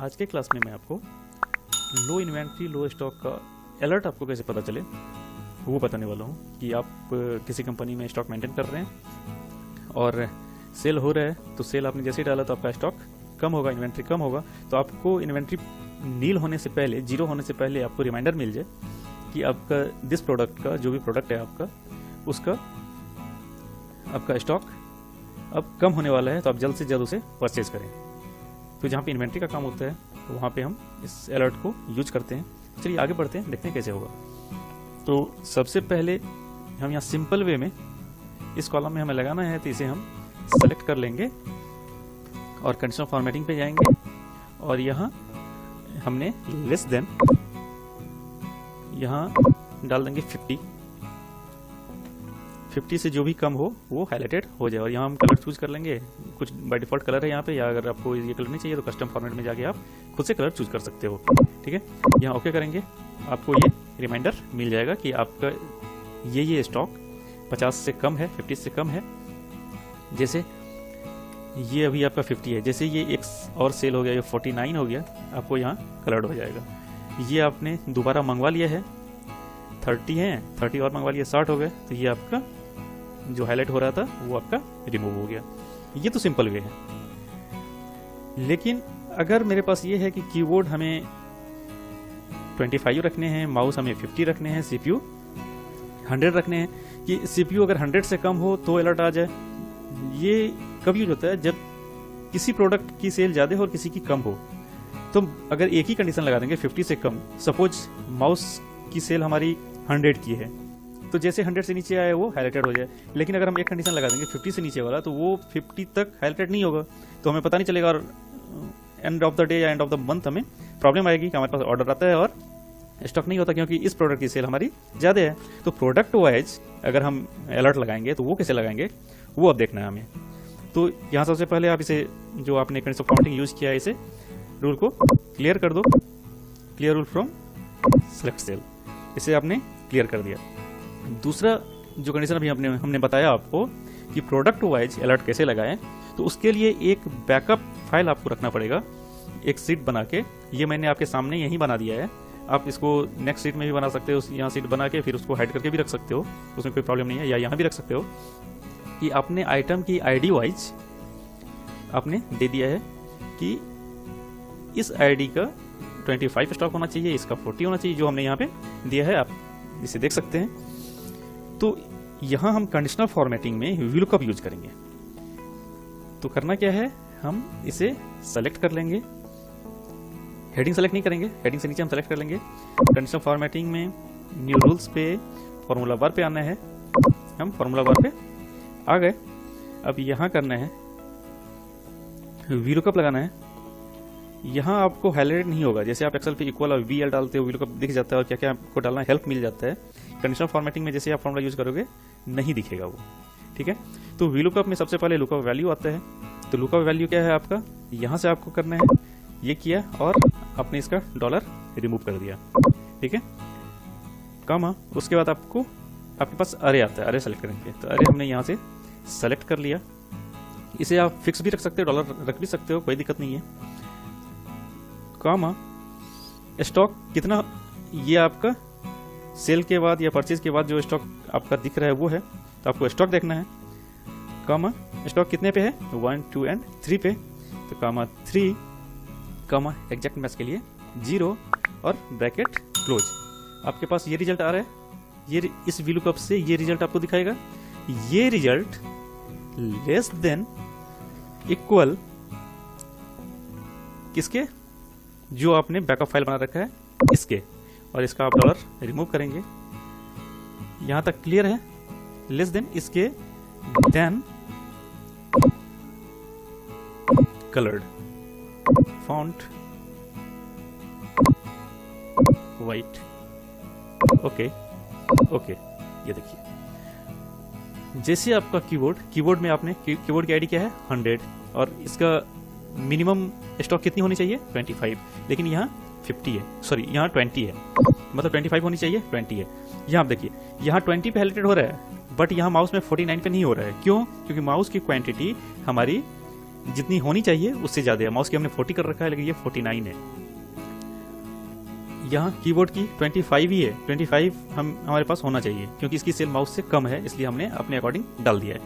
आज के क्लास में मैं आपको लो इन्वेंट्री लो स्टॉक का अलर्ट आपको कैसे पता चले वो बताने वाला हूँ कि आप किसी कंपनी में स्टॉक मेंटेन कर रहे हैं और सेल हो रहा है, तो सेल आपने जैसे ही डाला तो आपका स्टॉक कम होगा, इन्वेंट्री कम होगा। तो आपको इन्वेंट्री नील होने से पहले, जीरो होने से पहले आपको रिमाइंडर मिल जाए कि आपका दिस प्रोडक्ट का, जो भी प्रोडक्ट है आपका, उसका आपका स्टॉक अब कम होने वाला है, तो आप जल्द से जल्द उसे परचेज करें। तो जहाँ पे इन्वेंट्री का काम होता है तो वहाँ पे हम इस अलर्ट को यूज करते हैं। चलिए आगे बढ़ते हैं, देखते हैं कैसे होगा। तो सबसे पहले हम यहाँ सिंपल वे में इस कॉलम में हमें लगाना है, तो इसे हम सेलेक्ट कर लेंगे और कंडीशनल फॉर्मेटिंग पे जाएंगे और यहाँ हमने लेस देन यहाँ डाल देंगे 50 से जो भी कम हो वो हाईलाइटेड हो जाए। और यहाँ हम कलर चूज कर लेंगे, कुछ बाय डिफॉल्ट कलर है यहाँ पे, या अगर आपको ये कलर नहीं चाहिए तो कस्टम फॉर्मेट में जाके आप खुद से कलर चूज कर सकते हो। ठीक है, यहाँ ओके करेंगे, आपको ये रिमाइंडर मिल जाएगा कि आपका ये स्टॉक 50 से कम है, 50 से कम है। जैसे ये अभी आपका 50 है, जैसे ये एक और सेल हो गया, ये 49 हो गया, आपको यहाँ कलर्ड हो जाएगा। ये आपने दोबारा मंगवा लिया है, 30 है, 30 और मंगवा लिया, 60 हो गए, तो ये आपका जो हाईलाइट हो रहा था वो आपका रिमूव हो गया। ये तो सिंपल वे है। लेकिन अगर मेरे पास ये है कि कीबोर्ड हमें 25 रखने हैं, माउस हमें 50 रखने हैं, सीपीयू 100 रखने हैं, कि सीपीयू अगर 100 से कम हो तो अलर्ट आ जाए। ये कब यूज होता है? जब किसी प्रोडक्ट की सेल ज्यादा हो और किसी की कम हो। तो अगर एक ही कंडीशन लगा देंगे 50 से कम, सपोज माउस की सेल हमारी 100 की है, तो जैसे 100 से नीचे आए वो हाईलाइटेड हो जाए। लेकिन अगर हम एक कंडीशन लगा देंगे 50 से नीचे वाला, तो वो 50 तक हाईलाइटेड नहीं होगा, तो हमें पता नहीं चलेगा और एंड ऑफ द डे या एंड ऑफ द मंथ हमें प्रॉब्लम आएगी कि हमारे पास ऑर्डर आता है और स्टॉक नहीं होता, क्योंकि इस प्रोडक्ट की सेल हमारी ज्यादा है। तो प्रोडक्ट वाइज अगर हम अलर्ट लगाएंगे तो वो कैसे लगाएंगे वो अब देखना है हमें। तो यहाँ सबसे पहले आप इसे, जो आपने कंडीशन काउंटिंग यूज किया है, इसे रूल को क्लियर कर दो। Clear rule from select cell, इसे आपने क्लियर कर दिया। दूसरा जो कंडीशन अभी हमने बताया आपको कि प्रोडक्ट वाइज अलर्ट कैसे लगाएं, तो उसके लिए एक बैकअप फाइल आपको रखना पड़ेगा, एक सीट बना के। ये मैंने आपके सामने यहीं बना दिया है, आप इसको नेक्स्ट सीट में भी बना सकते हो, यहाँ सीट बना के फिर उसको हाइड करके भी रख सकते हो, उसमें कोई प्रॉब्लम नहीं है, या यहाँ भी रख सकते हो। कि आपने आइटम की आईडी वाइज आपने दे दिया है कि इस आईडी का 25 स्टॉक होना चाहिए, इसका 40 होना चाहिए, जो हमने यहाँ पे दिया है, आप इसे देख सकते हैं। तो यहाँ हम कंडीशनल फॉर्मेटिंग में VLOOKUP यूज करेंगे। तो करना क्या है, हम इसे सेलेक्ट कर लेंगे, हेडिंग सेलेक्ट नहीं करेंगे, हेडिंग से नीचे हम सेलेक्ट कर लेंगे। कंडीशनल फॉर्मेटिंग में न्यू रूल्स पे फॉर्मूला बार पे आना है, हम फॉर्मूला बार पे आ गए। अब यहाँ करना है VLOOKUP लगाना है। यहाँ आपको हाईलाइट नहीं होगा, जैसे आप एक्सेल पे इक्वल और VL डालते हो VLOOKUP दिख जाता है और क्या क्या आपको डालना है, हेल्प मिल जाता है। कंडीशनल फॉर्मेटिंग में जैसे आप फॉर्मूला यूज करोगे नहीं दिखेगा वो। ठीक है, तो VLOOKUP में सबसे पहले लुकअप वैल्यू आता है। तो लुकअप वैल्यू क्या है आपका, यहाँ से आपको करना है, ये किया और आपने इसका डॉलर रिमूव कर दिया। ठीक है, कॉमा, उसके बाद आपके पास अरे आता है, अरे सेलेक्ट करेंगे, तो अरे हमने यहाँ से सेलेक्ट कर लिया। इसे आप फिक्स भी रख सकते हो, डॉलर रख भी सकते हो, कोई दिक्कत नहीं है। कॉमा, स्टॉक कितना, ये आपका सेल के बाद या परचेज के बाद जो स्टॉक आपका दिख रहा है वो है, तो आपको स्टॉक देखना है। कॉमा, स्टॉक कितने पे है, 1, 2 एंड 3 पे, तो कॉमा 3, कॉमा एग्जैक्ट मैच के लिए 0 और ब्रैकेट क्लोज। आपके पास ये रिजल्ट आ रहा है, ये इस VLOOKUP से ये रिजल्ट आपको दिखाएगा। ये रिजल्ट लेस देन इक्वल किसके, जो आपने बैकअप फाइल बना रखा है इसके, और इसका आप डॉलर रिमूव करेंगे। यहां तक क्लियर है? लेस देन इसके, then coloured font white, okay okay. ये देखिए, जैसे आपका कीबोर्ड में आपने कीबोर्ड की आईडी क्या है 100, और इसका मिनिमम स्टॉक कितनी होनी चाहिए 25, लेकिन यहाँ 50 है, सॉरी यहाँ 20 है, मतलब 25 होनी चाहिए, 20 है। यहाँ आप देखिए, यहाँ 20 पे हाईलाइटेड हो रहा है, बट यहाँ माउस में 49 पे नहीं हो रहा है। क्यों? क्योंकि माउस की क्वांटिटी हमारी जितनी होनी चाहिए उससे ज़्यादा है। माउस की हमने 40 कर रखा है लेकिन ये 49 है। यहाँ कीबोर्ड की 25 ही है, 25 हमारे पास होना चाहिए क्योंकि इसकी सेल माउस से कम है, इसलिए हमने अपने अकॉर्डिंग डाल दिया है।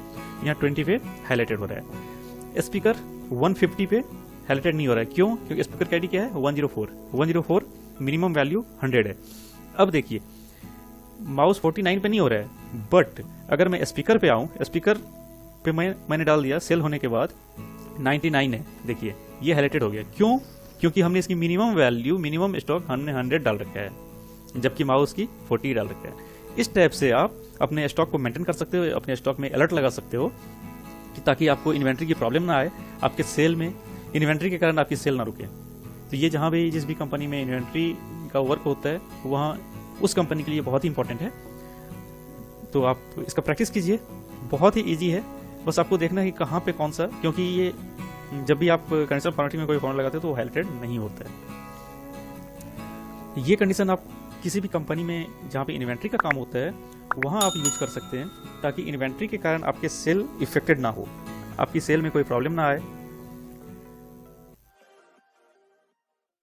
यहाँ 20 पे हाईलाइटेड हो रहा है। स्पीकर 150 पे हाईलाइटेड नहीं हो रहा है, क्यों? क्योंकि स्पीकर का आईडी क्या है? 104 मिनिमम वैल्यू 100 है। अब देखिए माउस 49 पे नहीं हो रहा है, बट अगर मैं स्पीकर पे आऊँ, स्पीकर पे मैंने डाल दिया सेल होने के बाद 99 है, देखिए ये हाईलाइटेड हो गया। क्यों? क्योंकि हमने इसकी मिनिमम वैल्यू, मिनिमम स्टॉक हमने 100 डाल रखा है, जबकि माउस की 40 डाल रखा है। इस टाइप से आप अपने स्टॉक को मेंटेन कर सकते हो, अपने स्टॉक में अलर्ट लगा सकते हो कि ताकि आपको इन्वेंट्री की प्रॉब्लम ना आए, आपके सेल में इन्वेंट्री के कारण आपकी सेल ना रुके। तो ये जहाँ भी जिस भी कंपनी में इन्वेंट्री का वर्क होता है वहाँ उस कंपनी के लिए बहुत ही इंपॉर्टेंट है। तो आप इसका प्रैक्टिस कीजिए, बहुत ही ईजी है। बस आपको देखना है कि कहाँ पे कौन सा, क्योंकि ये जब भी आप कंडीशनल फॉर्मेटिंग में कोई फॉर्मूला लगाते हो तो वो हाईलाइटेड नहीं होता है। ये कंडीशन आप किसी भी कंपनी में जहाँ पे इन्वेंट्री का काम होता है वहाँ आप यूज कर सकते हैं, ताकि इन्वेंट्री के कारण आपके सेल इफेक्टेड ना हो, आपकी सेल में कोई प्रॉब्लम ना आए,